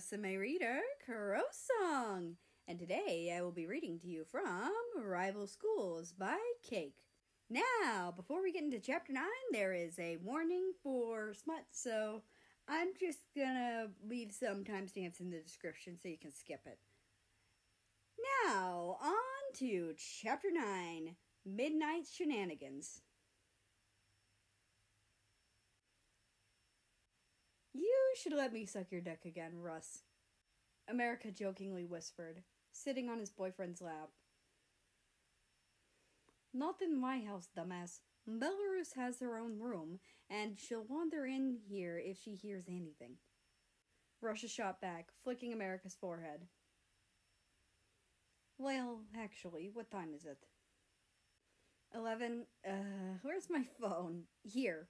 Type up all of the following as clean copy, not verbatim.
RusAme reader, Crow Song, and today I will be reading to you from Rival Schools by Cake. Now, before we get into Chapter 9, there is a warning for Smut, so I'm just gonna leave some timestamps in the description so you can skip it. Now, on to Chapter 9, Midnight Shenanigans. You should let me suck your dick again, Russ, America jokingly whispered, sitting on his boyfriend's lap. Not in my house, dumbass. Belarus has her own room, and she'll wander in here if she hears anything. Russia shot back, flicking America's forehead. Well, actually, what time is it? 11, where's my phone? Here.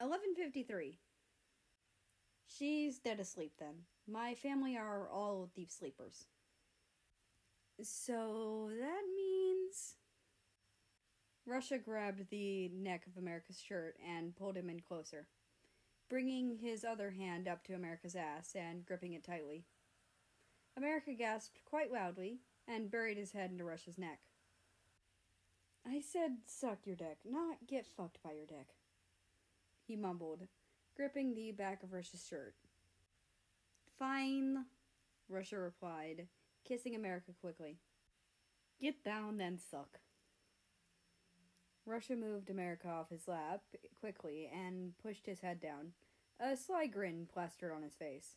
11:53. She's dead asleep then. My family are all deep sleepers. So that means... Russia grabbed the neck of America's shirt and pulled him in closer, bringing his other hand up to America's ass and gripping it tightly. America gasped quite loudly and buried his head into Russia's neck. I said suck your dick, not get fucked by your dick, he mumbled, gripping the back of Russia's shirt. Fine, Russia replied, kissing America quickly. Get down and suck. Russia moved America off his lap quickly and pushed his head down, a sly grin plastered on his face.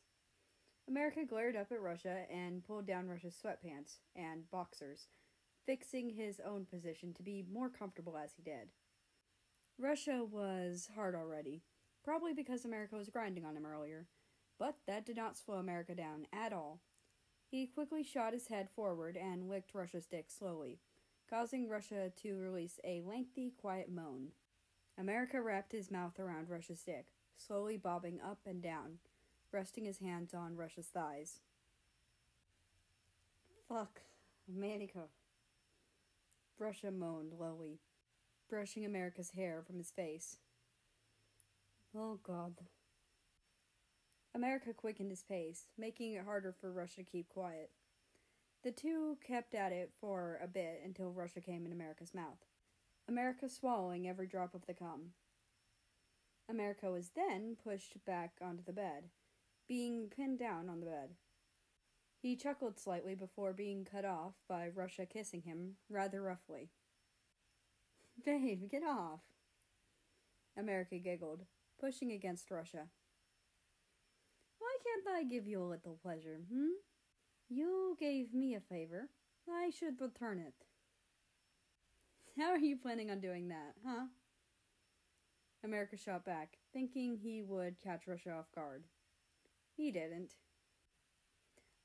America glared up at Russia and pulled down Russia's sweatpants and boxers, fixing his own position to be more comfortable as he did. Russia was hard already, probably because America was grinding on him earlier, but that did not slow America down at all. He quickly shot his head forward and licked Russia's dick slowly, causing Russia to release a lengthy, quiet moan. America wrapped his mouth around Russia's dick, slowly bobbing up and down, resting his hands on Russia's thighs. Fuck, America, Russia moaned lowly, brushing America's hair from his face. Oh, God. America quickened his pace, making it harder for Russia to keep quiet. The two kept at it for a bit until Russia came in America's mouth, America swallowing every drop of the cum. America was then pushed back onto the bed, being pinned down on the bed. He chuckled slightly before being cut off by Russia kissing him rather roughly. Babe, get off, America giggled, pushing against Russia. Why can't I give you a little pleasure, You gave me a favor. I should return it. How are you planning on doing that, huh? America shot back, thinking he would catch Russia off guard. He didn't.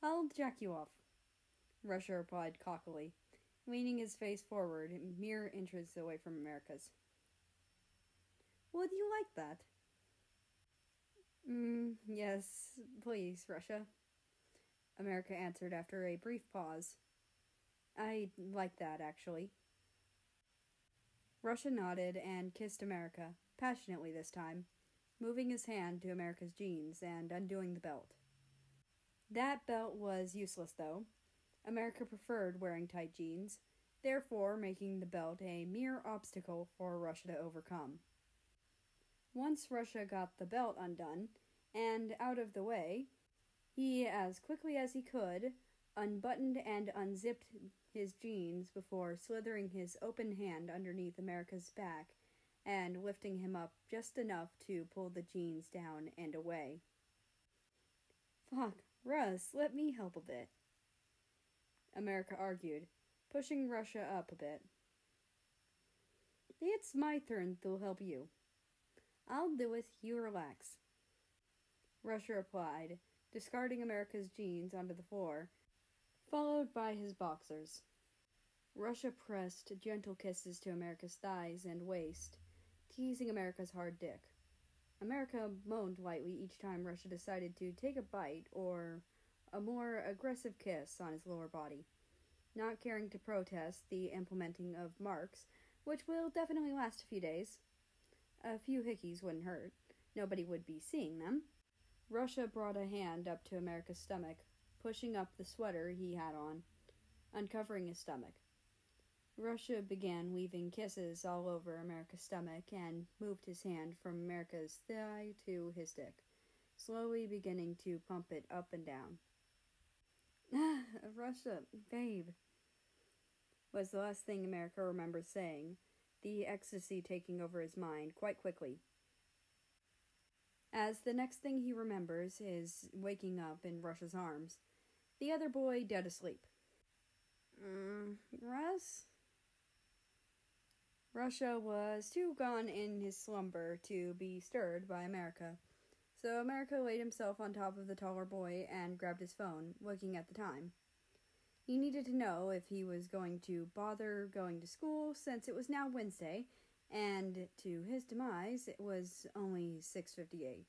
I'll jack you off, Russia replied cockily, leaning his face forward mere inches away from America's. Would you like that? Yes, please, Russia, America answered after a brief pause. I'd like that, actually. Russia nodded and kissed America, passionately this time, moving his hand to America's jeans and undoing the belt. That belt was useless, though. America preferred wearing tight jeans, therefore making the belt a mere obstacle for Russia to overcome. Once Russia got the belt undone and out of the way, he, as quickly as he could, unbuttoned and unzipped his jeans before slithering his open hand underneath America's back and lifting him up just enough to pull the jeans down and away. Fuck, Russ, let me help a bit, America argued, pushing Russia up a bit. It's my turn to help you. I'll do it, you relax, Russia replied, discarding America's jeans onto the floor, followed by his boxers. Russia pressed gentle kisses to America's thighs and waist, teasing America's hard dick. America moaned lightly each time Russia decided to take a bite or a more aggressive kiss on his lower body, not caring to protest the implementing of marks, which will definitely last a few days. A few hickeys wouldn't hurt. Nobody would be seeing them. Russia brought a hand up to America's stomach, pushing up the sweater he had on, uncovering his stomach. Russia began weaving kisses all over America's stomach and moved his hand from America's thigh to his dick, slowly beginning to pump it up and down. Russia, babe, was the last thing America remembers saying, the ecstasy taking over his mind quite quickly. As the next thing he remembers is waking up in Russia's arms, the other boy dead asleep. Russ? Russia was too gone in his slumber to be stirred by America, so America laid himself on top of the taller boy and grabbed his phone, looking at the time. He needed to know if he was going to bother going to school, since it was now Wednesday, and to his demise, it was only 6:58.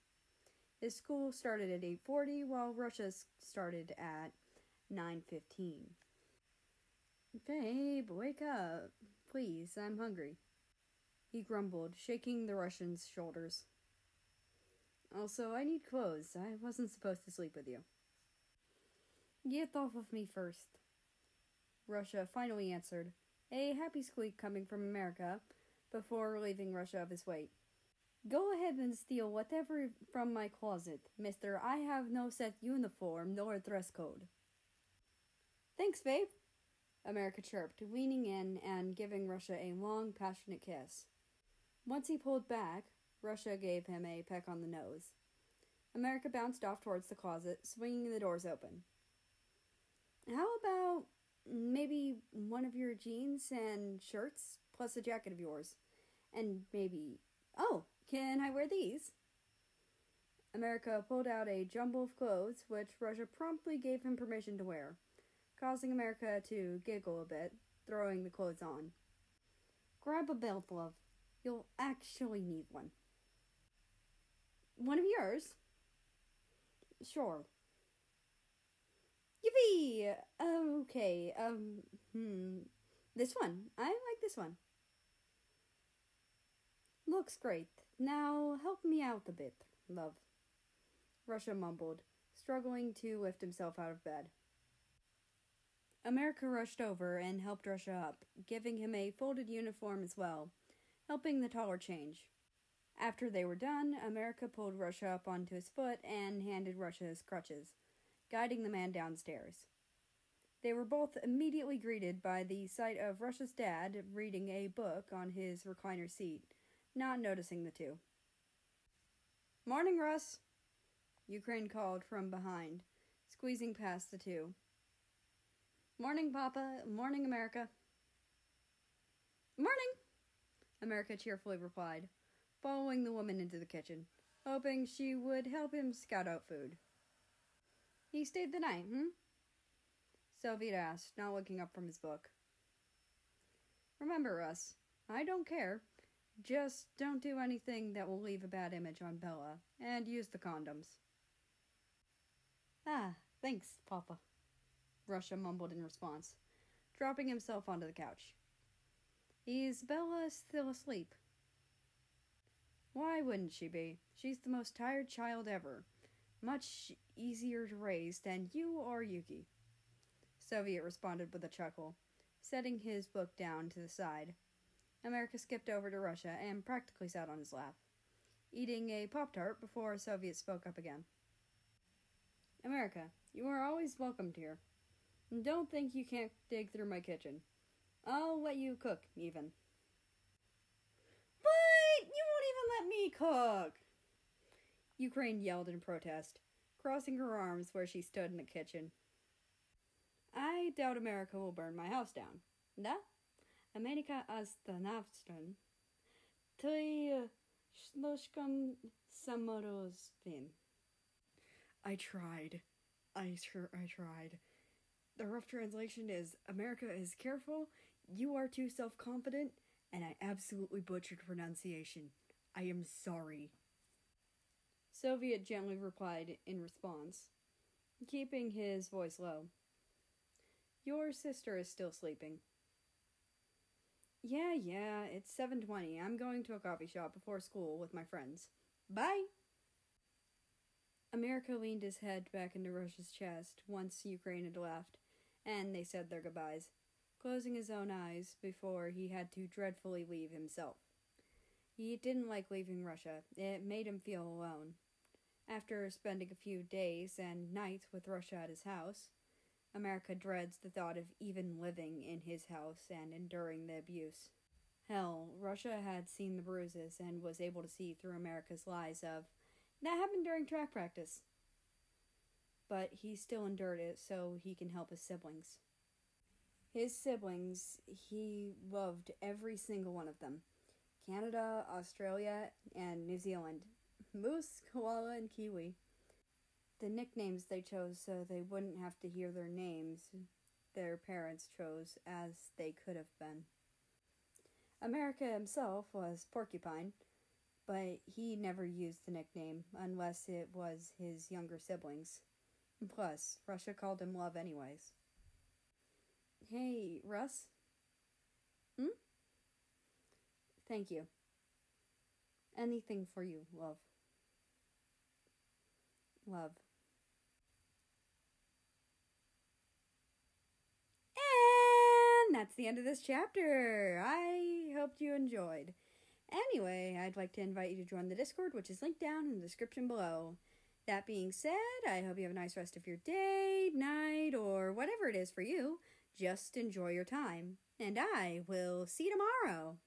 His school started at 8:40, while Russia's started at 9:15. Babe, wake up. Please, I'm hungry, he grumbled, shaking the Russian's shoulders. Also, I need clothes. I wasn't supposed to sleep with you. Get off of me first, Russia finally answered, a happy squeak coming from America before relieving Russia of his weight. Go ahead and steal whatever from my closet, mister. I have no set uniform nor dress code. Thanks, babe, America chirped, leaning in and giving Russia a long, passionate kiss. Once he pulled back, Russia gave him a peck on the nose. America bounced off towards the closet, swinging the doors open. How about maybe one of your jeans and shirts, plus a jacket of yours? And maybe... Oh, can I wear these? America pulled out a jumble of clothes, which Russia promptly gave him permission to wear, causing America to giggle a bit, throwing the clothes on. Grab a belt, love. You'll actually need one. One of yours? Sure. Yippee! Okay, this one. I like this one. Looks great. Now help me out a bit, love, Russia mumbled, struggling to lift himself out of bed. America rushed over and helped Russia up, giving him a folded uniform as well, helping the taller change. After they were done, America pulled Russia up onto his foot and handed Russia his crutches, guiding the man downstairs. They were both immediately greeted by the sight of Russia's dad reading a book on his recliner seat, not noticing the two. Morning, Russ, Ukraine called from behind, squeezing past the two. Morning, Papa. Morning, America. Morning, America cheerfully replied, following the woman into the kitchen, hoping she would help him scout out food. He stayed the night, Soviet asked, not looking up from his book. Remember, Russ, I don't care. Just don't do anything that will leave a bad image on Bella, and use the condoms. Ah, thanks, Papa, Russia mumbled in response, dropping himself onto the couch. Is Bella still asleep? Why wouldn't she be? She's the most tired child ever. Much easier to raise than you or Yuki, Soviet responded with a chuckle, setting his book down to the side. America skipped over to Russia and practically sat on his lap, eating a Pop-Tart before Soviet spoke up again. America, you are always welcomed here. And don't think you can't dig through my kitchen. I'll let you cook, even. What? You won't even let me cook! Ukraine yelled in protest, crossing her arms where she stood in the kitchen. I doubt America will burn my house down. Da? Amerika остановлен. Ты слишком самороден. I tried. I tried. The rough translation is, America is careful, you are too self-confident, and I absolutely butchered pronunciation. I am sorry. Soviet gently replied in response, keeping his voice low. Your sister is still sleeping. Yeah, it's 7:20. I'm going to a coffee shop before school with my friends. Bye! America leaned his head back into Russia's chest once Ukraine had left, and they said their goodbyes, closing his own eyes before he had to dreadfully leave himself. He didn't like leaving Russia. It made him feel alone. After spending a few days and nights with Russia at his house, America dreads the thought of even living in his house and enduring the abuse. Hell, Russia had seen the bruises and was able to see through America's lies of, "That happened during track practice." But he still endured it so he can help his siblings. His siblings, he loved every single one of them. Canada, Australia, and New Zealand. Moose, koala, and kiwi. The nicknames they chose so they wouldn't have to hear their names their parents chose as they could have been. America himself was Porcupine, but he never used the nickname unless it was his younger siblings. Plus, Russia called him Love anyways. Hey, Russ? Thank you. Anything for you, love. Love. And that's the end of this chapter. I hoped you enjoyed. Anyway, I'd like to invite you to join the Discord, which is linked down in the description below. That being said, I hope you have a nice rest of your day, night, or whatever it is for you. Just enjoy your time. And I will see you tomorrow.